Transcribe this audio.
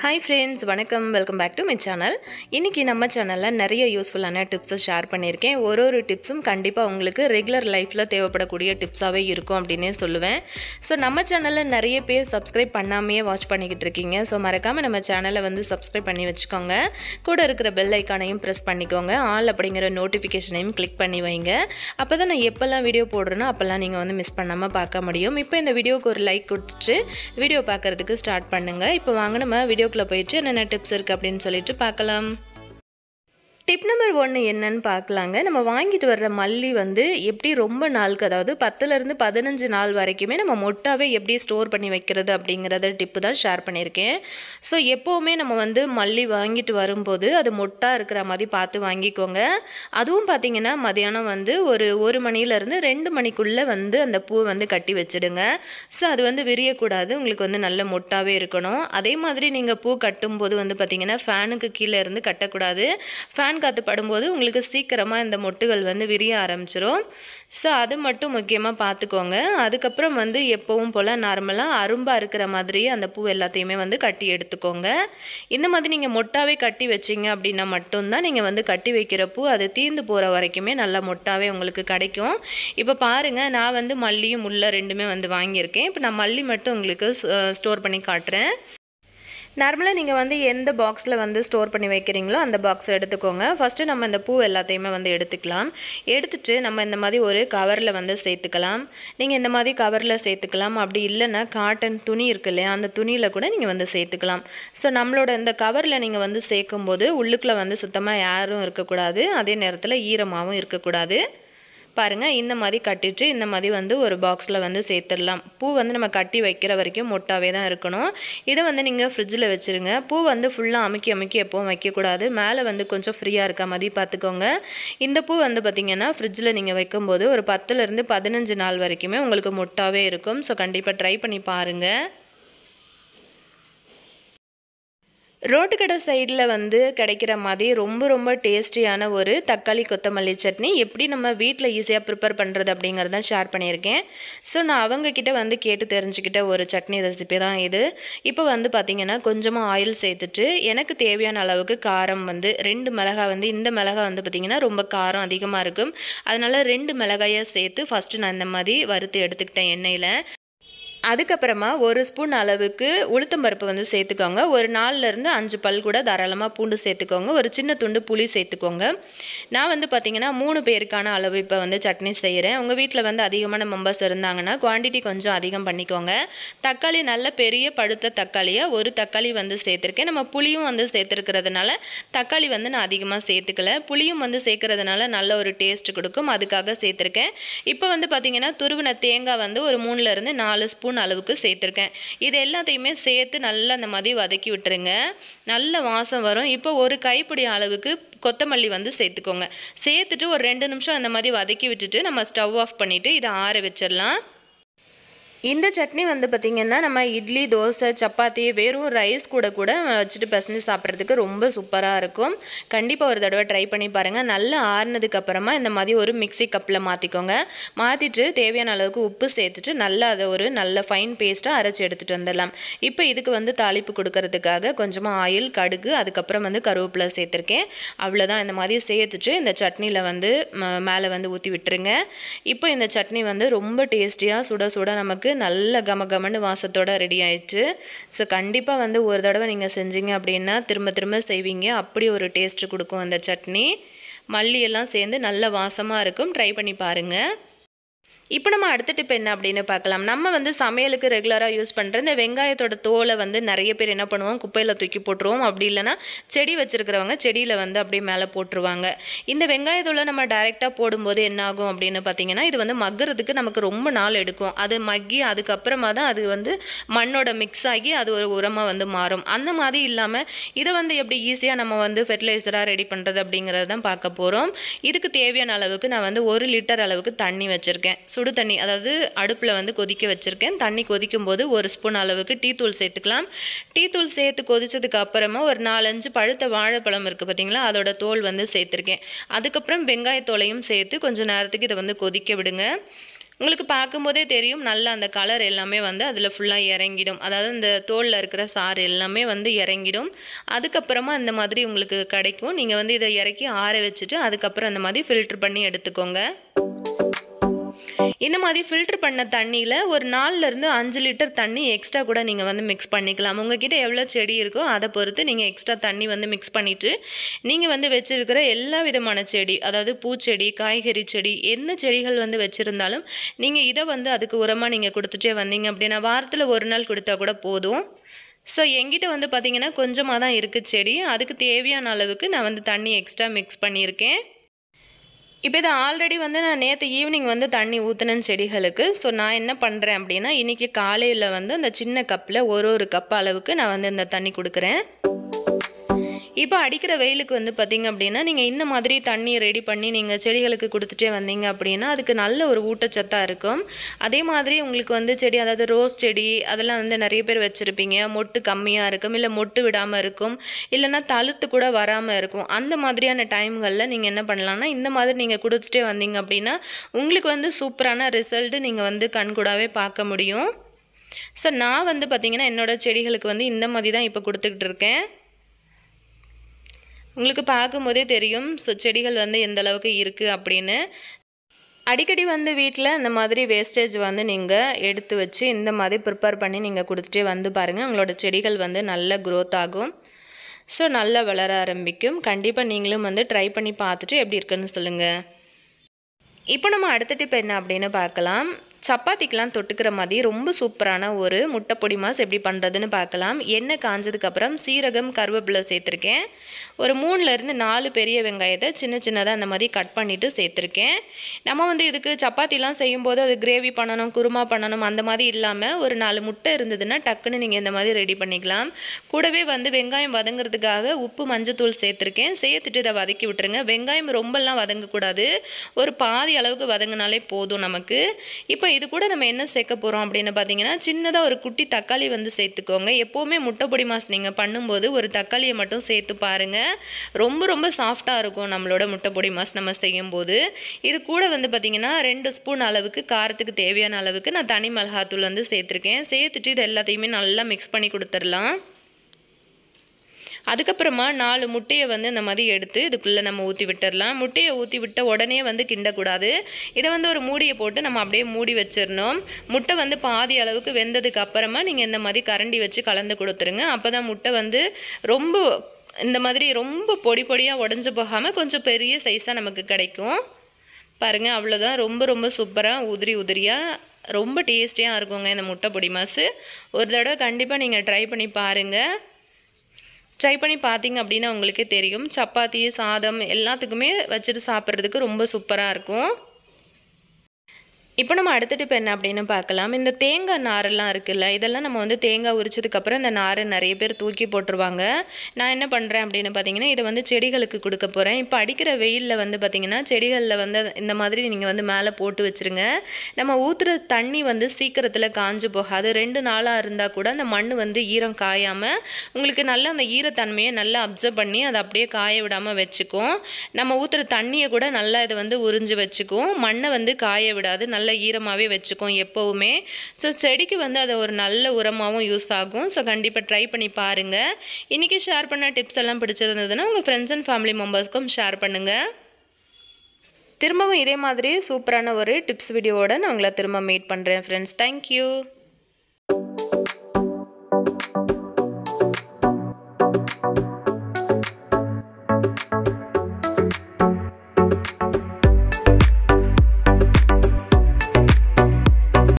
Hi friends, வணக்கம் welcome back to my channel. இன்னைக்கு நம்ம சேனல்ல நிறைய யூஸ்ஃபுல்லான டிப்ஸ் ஷேர் பண்ணியிருக்கேன். ஒரு டிப்ஸும் கண்டிப்பா உங்களுக்கு ரெகுலர் லைஃப்ல தேவைப்படக்கூடிய டிப்ஸாவே இருக்கும் அப்படினே சொல்லுவேன். சோ நம்ம சேனல்ல நிறைய பேர் Subscribe பண்ணாமயே வாட்ச் பண்ணிக்கிட்டு இருக்கீங்க. சோ மறக்காம நம்ம சேனலை வந்து Subscribe பண்ணி வச்சுக்கோங்க. கூட இருக்கிற பெல் ஐகானையும் பிரஸ் பண்ணிக்கோங்க. ஆல் அப்படிங்கிற நோட்டிஃபிகேஷனையும் கிளிக் பண்ணி வைங்க. அப்பதான் நான் எப்பெல்லாம் வீடியோ போடுறேனோ அப்பெல்லாம் நீங்க வந்து மிஸ் பண்ணாம பார்க்க முடியும். இப்போ இந்த வீடியோக்கு ஒரு லைக் கொடுத்துட்டு வீடியோ பார்க்கிறதுக்கு ஸ்டார்ட் பண்ணுங்க. இப்போ வாங்க நம்ம வீடியோக்குள்ள போயிட்டு என்னென்ன டிப்ஸ் இருக்கு அப்படினு சொல்லிட்டு பார்க்கலாம். டிப் நம்பர் 1 என்னன்னு பார்க்கலாங்க. நம்ம வாங்கிட்டு வர்ற மல்லி வந்து எப்படி ரொம்ப நாளுக்கு அதாவது 10 ல இருந்து 15 நாள் வரைக்குமே நம்ம மொட்டாவே எப்படி ஸ்டோர் பண்ணி வைக்கிறது அப்படிங்கறத டிப் தான் ஷேர் பண்ணியிருக்கேன். சோ எப்பவுமே நம்ம வந்து மல்லி வாங்கிட்டு வரும்போது அது மொட்டா இருக்கிற மாதிரி பார்த்து வாங்கிக்கோங்க. அதுவும் பாத்தீங்கன்னா மதியானம் வந்து ஒரு 1 மணில இருந்து 2 மணிக்குள்ள வந்து அந்த பூ வந்து கட்டி வச்சிடுங்க. சோ அது வந்து விரிய கூடாது. உங்களுக்கு வந்து நல்ல மொட்டாவே இருக்கணும். அதே மாதிரி நீங்க பூ கட்டும்போது வந்து பாத்தீங்கன்னா ஃபேனுக்கு கீழ இருந்து கட்ட கூடாது. ஃபேன் காத்து படும்போது உங்களுக்கு சீக்கிரமா இந்த மொட்டுகள் வந்து விரிய ஆரம்பிச்சிரும். சோ அது மட்டும் முக்கியமா பாத்துக்கோங்க. அதுக்கு அப்புறம் வந்து எப்பவும் போல நார்மலா அரும்பா இருக்கிற மாதிரி அந்த பூ எல்லாத்தையுமே வந்து கட்டி எடுத்துக்கோங்க. இந்த மாதிரி நீங்க மொட்டாவே கட்டி வச்சீங்க அப்படினா மட்டும் தான் நீங்க வந்து கட்டி வைக்கிற பூ அது தீந்து போற வரைக்குமே நல்ல மொட்டாவே உங்களுக்கு கிடைக்கும். இப்போ பாருங்க நான் வந்து மல்லியும் முல்லை ரெண்டுமே வந்து வாங்கி இருக்கேன். இப்போ நான் மல்லி மட்டும் உங்களுக்கு ஸ்டோர் பண்ணி காட்றேன். நார்மலா நீங்க வந்து எந்த பாக்ஸ்ல வந்து ஸ்டோர் பண்ணி வைக்கிறீங்களோ அந்த பாக்ஸ் எடுத்துக்கோங்க. ஃபர்ஸ்ட் நம்ம இந்த பூ எல்லாத்தையுமே வந்து எடுத்துக்கலாம். எடுத்துட்டு நம்ம இந்த மாதிரி ஒரு கவர்ல வந்து சேர்த்துக்கலாம். நீங்க இந்த மாதிரி கவர்ல சேர்த்துக்கலாம். அப்படி இல்லனா காட்டன் துணி இருக்குல்ல அந்த துணியில கூட நீங்க வந்து சேர்த்துக்கலாம். சோ நம்மளோட இந்த கவர்ல நீங்க வந்து சேர்க்கும்போது உள்ளுக்குள்ள வந்து சுத்தமா ஏரும் இருக்க கூடாது. அதே நேரத்துல ஈரமாவும் இருக்க கூடாது. பாருங்க இந்த மாதிரி கட்டிட்டு இந்த மாதிரி வந்து ஒரு பாக்ஸ்ல வந்து சேர்த்துடலாம். பூ வந்து நம்ம கட்டி வைக்கிற வரைக்கும் மொட்டாவே தான் இருக்கணும். இதை வந்து நீங்க ஃப்ரிட்ஜில் வச்சிருங்க. பூ வந்து ஃபுல்லா அமுக்கி எப்பவும் வைக்கக்கூடாது. மேலே வந்து கொஞ்சம் ஃப்ரீயா இருக்க மாதிரி பார்த்துக்கோங்க. இந்த பூ வந்து பார்த்தீங்கன்னா ஃப்ரிட்ஜில் நீங்க வைக்கும்போது ஒரு 10 ல இருந்து 15 நாள் வரைக்குமே உங்களுக்கு மொட்டாவே இருக்கும். ஸோ கண்டிப்பா ட்ரை பண்ணி பாருங்க. ரோட்டு கடை சைடில் வந்து கிடைக்கிற மாதிரி ரொம்ப டேஸ்டியான ஒரு தக்காளி கொத்தமல்லி சட்னி எப்படி நம்ம வீட்டில் ஈஸியாக ப்ரிப்பேர் பண்ணுறது அப்படிங்கிறத ஷேர் பண்ணியிருக்கேன். ஸோ நான் அவங்கக்கிட்ட வந்து கேட்டு தெரிஞ்சுக்கிட்ட ஒரு சட்னி ரெசிபி தான் இது. இப்போ வந்து பார்த்திங்கன்னா கொஞ்சமாக ஆயில் சேர்த்துட்டு எனக்கு தேவையான அளவுக்கு காரம் வந்து 2 மிளகாய் வந்து இந்த மிளகாய் வந்து பார்த்திங்கன்னா ரொம்ப காரம் அதிகமாக இருக்கும். அதனால் 2 மிளகாயை சேர்த்து ஃபஸ்ட்டு நான் இந்த மாதிரி வறுத்து எடுத்துக்கிட்டேன் எண்ணெயில். அதுக்கப்புறமா 1 ஸ்பூன் அளவுக்கு உளுத்தம்பருப்பு வந்து சேர்த்துக்கோங்க. ஒரு 4 ல இருந்து 5 பல் கூட தாராளமாக பூண்டு சேர்த்துக்கோங்க. ஒரு சின்ன துண்டு புளி சேர்த்துக்கோங்க. நான் வந்து பார்த்தீங்கன்னா 3 பேருக்கான அளவு இப்போ வந்து சட்னி செய்கிறேன். உங்கள் வீட்டில் வந்து அதிகமான மெம்பர்ஸ் இருந்தாங்கன்னா குவான்டிட்டி கொஞ்சம் அதிகம் பண்ணிக்கோங்க. தக்காளி நல்ல பெரிய பழுத்த தக்காளியாக ஒரு தக்காளி வந்து சேர்த்துருக்கேன். நம்ம புளியும் வந்து சேர்த்துருக்கிறதுனால தக்காளி வந்து நான் அதிகமாக சேர்த்துக்கல. புளியும் வந்து சேர்க்கறதுனால நல்ல ஒரு டேஸ்ட் கொடுக்கும். அதுக்காக சேர்த்துருக்கேன். இப்போ வந்து பார்த்தீங்கன்னா துருவின தேங்காய் வந்து ஒரு 3 ல இருந்து 4 ஸ்பூன் அளவுக்கு சேர்த்துருக்கேன். இது எல்லாத்தையுமே சேர்த்து நல்லா அந்த மாதிரி வதக்கி விட்டுருங்க. நல்ல வாசம் வரும். இப்போ ஒரு கைப்பிடி அளவுக்கு கொத்தமல்லி வந்து சேர்த்துக்கோங்க. சேர்த்துட்டு ஒரு 2 நிமிஷம் அந்த மாதிரி வதக்கி விட்டுட்டு நம்ம ஸ்டவ் ஆஃப் பண்ணிவிட்டு இதை ஆற வச்சிடலாம். இந்த சட்னி வந்து பார்த்திங்கன்னா நம்ம இட்லி தோசை சப்பாத்தி வெறும் ரைஸ் கூட வச்சுட்டு பசஞ்சு சாப்பிட்றதுக்கு ரொம்ப சூப்பராக இருக்கும். கண்டிப்பாக ஒரு தடவை ட்ரை பண்ணி பாருங்கள். நல்லா ஆறுனதுக்கு அப்புறமா இந்த மாதிரி ஒரு மிக்ஸி கப்பில் மாற்றிக்கோங்க. மாற்றிட்டு தேவையான அளவுக்கு உப்பு சேர்த்துட்டு நல்லா அதை ஒரு நல்ல ஃபைன் பேஸ்ட்டாக அரைச்சி எடுத்துகிட்டு வந்துடலாம். இப்போ இதுக்கு வந்து தாளிப்பு கொடுக்கறதுக்காக கொஞ்சமாக ஆயில் கடுகு அதுக்கப்புறம் வந்து கருவேப்பிலை சேர்த்துருக்கேன். அவ்வளோதான். இந்த மாதிரி சேர்த்துட்டு இந்த சட்னியில் வந்து மேலே வந்து ஊற்றி விட்டுருங்க. இப்போ இந்த சட்னி வந்து ரொம்ப டேஸ்டியாக சுட சுட நமக்கு நல்ல கமகமன்னு வாசத்தோட ரெடி ஆயிடுச்சு. ஸோ கண்டிப்பாக வந்து ஒரு தடவை நீங்கள் செஞ்சீங்க அப்படின்னா திரும்ப செய்வீங்க. அப்படி ஒரு டேஸ்ட் கொடுக்கும் அந்த சட்னி. மல்லி எல்லாம் சேர்ந்து நல்ல வாசமாக இருக்கும். ட்ரை பண்ணி பாருங்கள். இப்போ நம்ம அடுத்த டிப் என்ன அப்படின்னு பார்க்கலாம். நம்ம வந்து சமையலுக்கு ரெகுலராக யூஸ் பண்ணுற இந்த வெங்காயத்தோட தோலை வந்து நிறைய பேர் என்ன பண்ணுவோம் குப்பையில் தூக்கி போட்டுருவோம். அப்படி இல்லைனா செடி வச்சுருக்கிறவங்க செடியில் வந்து அப்படியே மேலே போட்டுருவாங்க. இந்த வெங்காயத்தோலை நம்ம டைரெக்டாக போடும்போது என்ன ஆகும் அப்படின்னு பார்த்தீங்கன்னா இது வந்து மக்கிறதுக்கு நமக்கு ரொம்ப நாள் எடுக்கும். அது மக்கி அதுக்கப்புறமா தான் அது வந்து மண்ணோட மிக்ஸ் ஆகி அது ஒரு உரமாக வந்து மாறும். அந்த மாதிரி இல்லாமல் இதை வந்து எப்படி ஈஸியாக நம்ம வந்து ஃபெர்டிலைசராக ரெடி பண்ணுறது அப்படிங்கிறது தான் பார்க்க போகிறோம். இதுக்கு தேவையான அளவுக்கு நான் வந்து 1 லிட்டர் அளவுக்கு தண்ணி வச்சுருக்கேன். சுடு தண்ணி அதாவது அடுப்பில் வந்து கொதிக்க வச்சுருக்கேன். தண்ணி கொதிக்கும் போது 1 ஸ்பூன் அளவுக்கு டீ தூள் சேர்த்துக்கலாம். டீ தூள் சேர்த்து கொதிச்சதுக்கு அப்புறமா ஒரு 4-5 பழுத்த வாழைப்பழம் இருக்குது பார்த்தீங்களா அதோட தோல் வந்து சேர்த்துருக்கேன். அதுக்கப்புறம் வெங்காயத்தோலையும் சேர்த்து கொஞ்சம் நேரத்துக்கு இதை வந்து கொதிக்க விடுங்க. உங்களுக்கு பார்க்கும்போதே தெரியும் நல்லா அந்த கலர் எல்லாமே வந்து அதில் ஃபுல்லாக இறங்கிடும். அதாவது இந்த தோலில் இருக்கிற சாறு எல்லாமே வந்து இறங்கிடும். அதுக்கப்புறமா இந்த மாதிரி உங்களுக்கு கிடைக்கும். நீங்கள் வந்து இதை இறக்கி ஆற வச்சுட்டு அதுக்கப்புறம் அந்த மாதிரி ஃபில்ட்ரு பண்ணி எடுத்துக்கோங்க. இந்த மாதிரி ஃபில்டர் பண்ண தண்ணியில் ஒரு 4லேருந்து 5 லிட்டர் தண்ணி எக்ஸ்ட்ரா கூட நீங்கள் வந்து மிக்ஸ் பண்ணிக்கலாம். உங்ககிட்ட எவ்வளோ செடி இருக்கோ அதை பொறுத்து நீங்கள் எக்ஸ்ட்ரா தண்ணி வந்து மிக்ஸ் பண்ணிவிட்டு நீங்கள் வந்து வச்சுருக்கிற எல்லா விதமான செடி, அதாவது பூச்செடி, காய்கறி செடி, என்ன செடிகள் வந்து வச்சுருந்தாலும் நீங்கள் இதை வந்து அதுக்கு உரமாக நீங்கள் கொடுத்துட்டே வந்தீங்க அப்படின்னா வாரத்தில் ஒரு நாள் கொடுத்தா கூட போதும். ஸோ என்கிட்ட வந்து பார்த்திங்கன்னா கொஞ்சமாக தான் இருக்குது செடி. அதுக்கு தேவையான அளவுக்கு நான் வந்து தண்ணி எக்ஸ்ட்ரா மிக்ஸ் பண்ணியிருக்கேன். இப்போ இதை ஆல்ரெடி வந்து நான் நேற்று ஈவினிங் வந்து தண்ணி ஊற்றினேன் செடிகளுக்கு. ஸோ நான் என்ன பண்ணுறேன் அப்படின்னா இன்றைக்கி காலையில் வந்து அந்த சின்ன கப்பில் ஒரு கப் அளவுக்கு நான் வந்து இந்த தண்ணி கொடுக்குறேன். இப்போ அடிக்கிற வெயிலுக்கு வந்து பார்த்திங்க அப்படின்னா நீங்கள் இந்த மாதிரி தண்ணி ரெடி பண்ணி நீங்கள் செடிகளுக்கு கொடுத்துட்டே வந்தீங்க அப்படின்னா அதுக்கு நல்ல ஒரு ஊட்டச்சத்தாக இருக்கும். அதே மாதிரி உங்களுக்கு வந்து செடி, அதாவது ரோஸ் செடி அதெல்லாம் வந்து நிறைய பேர் வச்சுருப்பீங்க. மொட்டு கம்மியாக இருக்கும், இல்லை மொட்டு விடாமல் இருக்கும், இல்லைன்னா தழுத்து கூட வராமல் இருக்கும். அந்த மாதிரியான டைம்களில் நீங்கள் என்ன பண்ணலான்னா இந்த மாதிரி நீங்கள் கொடுத்துட்டே வந்தீங்க அப்படின்னா உங்களுக்கு வந்து சூப்பரான ரிசல்ட்டு நீங்கள் வந்து கண்கூடாவே பார்க்க முடியும். ஸோ நான் வந்து பார்த்திங்கன்னா என்னோடய செடிகளுக்கு வந்து இந்த மாதிரி தான் இப்போ கொடுத்துக்கிட்டு இருக்கேன். உங்களுக்கு பார்க்கும்போதே தெரியும் ஸோ செடிகள் வந்து எந்த அளவுக்கு இருக்குது அப்படின்னு. அடிக்கடி வந்து வீட்டில் இந்த மாதிரி வேஸ்டேஜ் வந்து நீங்கள் எடுத்து வச்சு இந்த மாதிரி ப்ரிப்பேர் பண்ணி நீங்கள் கொடுத்துட்டே வந்து பாருங்கள். உங்களோட செடிகள் வந்து நல்ல க்ரோத் ஆகும். ஸோ நல்லா வளர ஆரம்பிக்கும். கண்டிப்பாக நீங்களும் வந்து ட்ரை பண்ணி பார்த்துட்டு எப்படி இருக்குன்னு சொல்லுங்கள். இப்போ நம்ம அடுத்த டிப் என்ன அப்படின்னு பார்க்கலாம். சப்பாத்திக்கெலாம் தொட்டுக்கிற மாதிரி ரொம்ப சூப்பரான ஒரு முட்டை பொடி மாஸ் எப்படி பண்ணுறதுன்னு பார்க்கலாம். எண்ணெய் காஞ்சதுக்கப்புறம் சீரகம், கருவேப்பிலை சேர்த்துருக்கேன். ஒரு 3லேருந்து 4 பெரிய வெங்காயத்தை சின்ன சின்னதாக அந்த மாதிரி கட் பண்ணிவிட்டு சேர்த்துருக்கேன். நம்ம வந்து இதுக்கு சப்பாத்திலாம் செய்யும்போது அது கிரேவி பண்ணணும், குருமா பண்ணணும் அந்த மாதிரி இல்லாமல் ஒரு 4 முட்டை இருந்ததுன்னா டக்குன்னு நீங்கள் இந்த மாதிரி ரெடி பண்ணிக்கலாம். கூடவே வந்து வெங்காயம் வதங்கிறதுக்காக உப்பு, மஞ்சத்தூள் சேர்த்துருக்கேன். சேர்த்துட்டு இதை வதக்கி விட்டுருங்க. வெங்காயம் ரொம்பலாம் வதங்கக்கூடாது, ஒரு பாதி அளவுக்கு வதங்கினாலே போதும் நமக்கு. இப்போ இது கூட நம்ம என்ன சேர்க்க போகிறோம் அப்படின்னு பார்த்தீங்கன்னா சின்னதாக ஒரு குட்டி தக்காளி வந்து சேர்த்துக்கோங்க. எப்போவுமே முட்டை பொடி மாஸ் நீங்கள் பண்ணும்போது ஒரு தக்காளியை மட்டும் சேர்த்து பாருங்கள். ரொம்ப சாஃப்டாக இருக்கும் நம்மளோட முட்டை பொடி மாஸ் நம்ம செய்யும்போது. இது கூட வந்து பார்த்திங்கன்னா 2 ஸ்பூன் அளவுக்கு காரத்துக்கு தேவையான அளவுக்கு நான் தனி மிளகாத்தூள் வந்து சேர்த்துருக்கேன். சேர்த்துட்டு இது எல்லாத்தையுமே நல்லா மிக்ஸ் பண்ணி கொடுத்துடலாம். அதுக்கப்புறமா 4 முட்டையை வந்து இந்த மாதிரி எடுத்து இதுக்குள்ளே நம்ம ஊற்றி விட்டுடலாம். முட்டையை ஊற்றி விட்ட உடனே வந்து கிண்டக்கூடாது. இதை வந்து ஒரு மூடியை போட்டு நம்ம அப்படியே மூடி வச்சிடணும். முட்டை வந்து பாதி அளவுக்கு வெந்ததுக்கு அப்புறமா நீங்கள் இந்த மாதிரி கரண்டி வச்சு கலந்து கொடுத்துருங்க. அப்போ தான் முட்டை வந்து ரொம்ப இந்த மாதிரி ரொம்ப பொடியாக உடஞ்சி போகாமல் கொஞ்சம் பெரிய சைஸாக நமக்கு கிடைக்கும். பாருங்கள், அவ்வளோதான். ரொம்ப சூப்பராக உதிரியாக ரொம்ப டேஸ்டியாக இருக்குங்க இந்த முட்டை பொடி மாசு. ஒரு தடவை கண்டிப்பாக நீங்கள் ட்ரை பண்ணி பாருங்கள். ட்ரை பண்ணி பார்த்தீங்க அப்படின்னா உங்களுக்கே தெரியும், சப்பாத்தி, சாதம் எல்லாத்துக்குமே வச்சுட்டு சாப்பிட்றதுக்கு ரொம்ப சூப்பராக இருக்கும். இப்போ நம்ம அடுத்த டிப் என்ன அப்படின்னு பார்க்கலாம். இந்த தேங்காய் நாரெல்லாம் இருக்குல்ல, இதெல்லாம் நம்ம வந்து தேங்காய் உரிச்சதுக்கப்புறம் இந்த நாரை நிறைய பேர் தூக்கி போட்டுருவாங்க. நான் என்ன பண்ணுறேன் அப்படின்னு பார்த்தீங்கன்னா இதை வந்து செடிகளுக்கு கொடுக்க போகிறேன். இப்போ அடிக்கிற வெயிலில் வந்து பார்த்திங்கன்னா செடிகளில் வந்து இந்த மாதிரி நீங்கள் வந்து மேலே போட்டு வச்சுருங்க. நம்ம ஊற்றுற தண்ணி வந்து சீக்கிரத்தில் காஞ்சு போகாது. 2 நாளாக இருந்தால் கூட அந்த மண் வந்து ஈரம் காயாமல் உங்களுக்கு நல்லா அந்த ஈரத்தன்மையை நல்லா அப்சர்வ் பண்ணி அதை அப்படியே காய விடாமல் வச்சுக்கும். நம்ம ஊற்றுற தண்ணியை கூட நல்லா இதை வந்து உறிஞ்சு வச்சுக்கும். மண்ணை வந்து காய விடாது, நல்ல ஈரமாகவே வச்சுக்கும் எப்போவுமே. ஸோ செடிக்கு வந்து அது ஒரு நல்ல உரமாகவும் யூஸ் ஆகும். ஸோ கண்டிப்பாக ட்ரை பண்ணி பாருங்கள். இன்றைக்கி ஷேர் பண்ண டிப்ஸ் எல்லாம் பிடிச்சிருந்ததுன்னா உங்கள் ஃப்ரெண்ட்ஸ் அண்ட் ஃபேமிலி மெம்பர்ஸ்க்கும் ஷேர் பண்ணுங்கள். திரும்பவும் இதே மாதிரி சூப்பரான ஒரு டிப்ஸ் வீடியோவோட நான் உங்களை திரும்ப மீட் பண்ணுறேன் ஃப்ரெண்ட்ஸ். தேங்க்யூ.